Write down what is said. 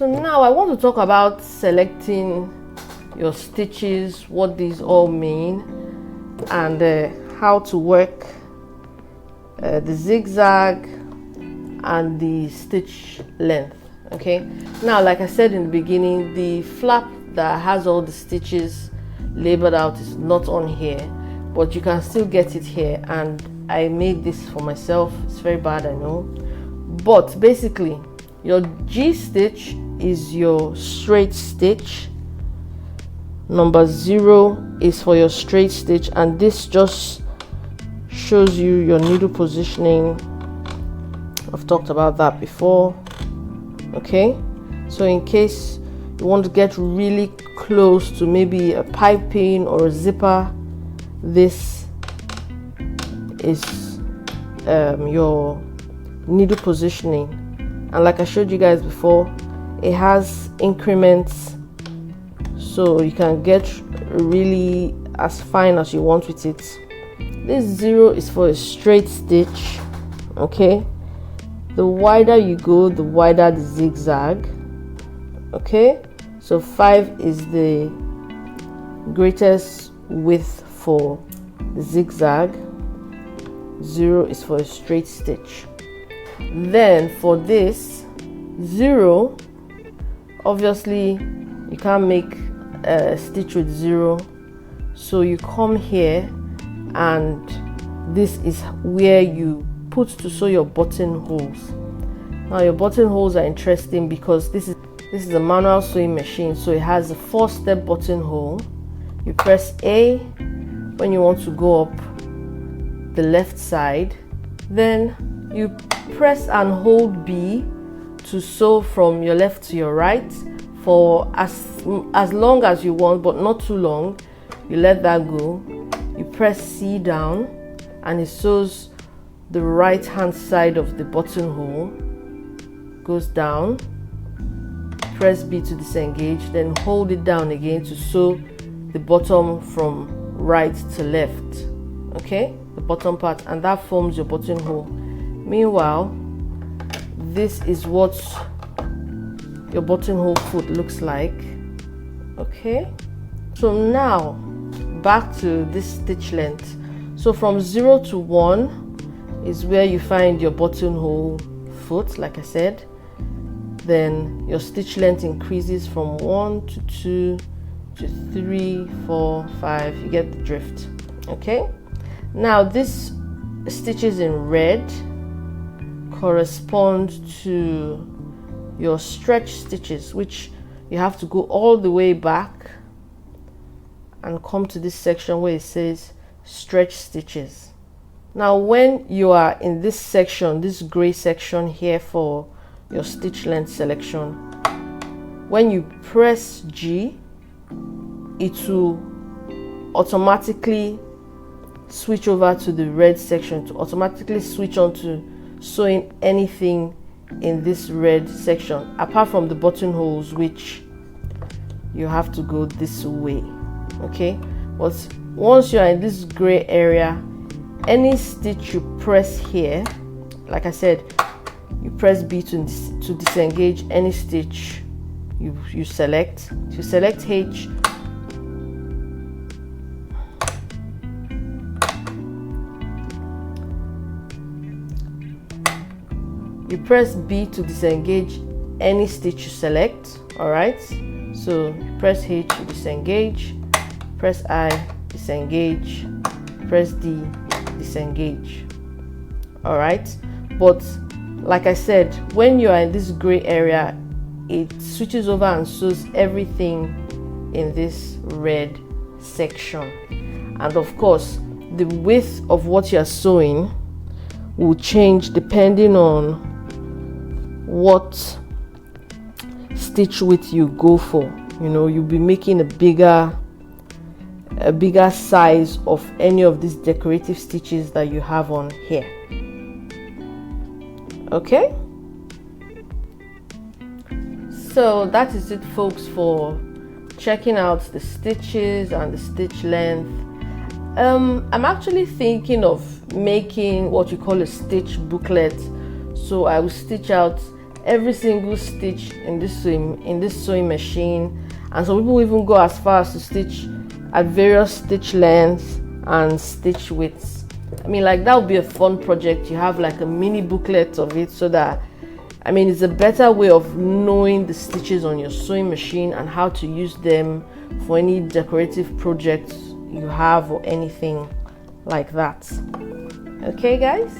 So now I want to talk about selecting your stitches, what these all mean, and how to work the zigzag and the stitch length. Okay, now like I said in the beginning, the flap that has all the stitches labeled out is not on here, but you can still get it here, and I made this for myself. It's very bad, I know, but basically your G stitch is your straight stitch, number 0 is for your straight stitch, and this just shows you your needle positioning. I've talked about that before. Okay, so in case you want to get really close to maybe a piping or a zipper, this is your needle positioning. And like I showed you guys before, it has increments, so you can get really as fine as you want with it. This 0 is for a straight stitch. Okay, the wider you go, the wider the zigzag. Okay, so 5 is the greatest width for the zigzag, 0 is for a straight stitch. Then for this 0, obviously you can't make a stitch with 0, so you come here, and this is where you put to sew your buttonholes. Now your buttonholes are interesting because this is a manual sewing machine, so it has a 4-step buttonhole. You press A when you want to go up the left side, then you press and hold B to sew from your left to your right for as long as you want, but not too long. You let that go. You press C down, and it sews the right hand side of the buttonhole, goes down. Press B to disengage, then hold it down again to sew the bottom from right to left. Okay, the bottom part, and that forms your buttonhole. Meanwhile, this is what your buttonhole foot looks like. Okay, so now back to this stitch length. So from 0 to 1 is where you find your buttonhole foot, like I said. Then your stitch length increases from 1 to 2 to 3, 4, 5. You get the drift. Okay, now this stitches in red correspond to your stretch stitches, which you have to go all the way back and come to this section where it says stretch stitches. Now when you are in this section, this gray section here for your stitch length selection, when you press G, it will automatically switch over to the red section, to automatically switch on to sewing anything in this red section, apart from the buttonholes, which you have to go this way. Okay, but once you are in this gray area, any stitch you press here, like I said, you press B to disengage any stitch you select. If you select H, you press B to disengage any stitch you select. All right, so press H to disengage, press I, disengage, press D, disengage. All right, but like I said, when you are in this gray area, it switches over and sews everything in this red section. And of course, the width of what you are sewing will change depending on what stitch width you go for. You know, you'll be making a bigger size of any of these decorative stitches that you have on here. Okay, so that is it, folks, for checking out the stitches and the stitch length. I'm actually thinking of making what you call a stitch booklet, so I will stitch out every single stitch in this sewing machine, and some people even go as far as to stitch at various stitch lengths and stitch widths. I mean, like, that would be a fun project. You have like a mini booklet of it, so that, I mean, it's a better way of knowing the stitches on your sewing machine and how to use them for any decorative projects you have or anything like that. Okay guys,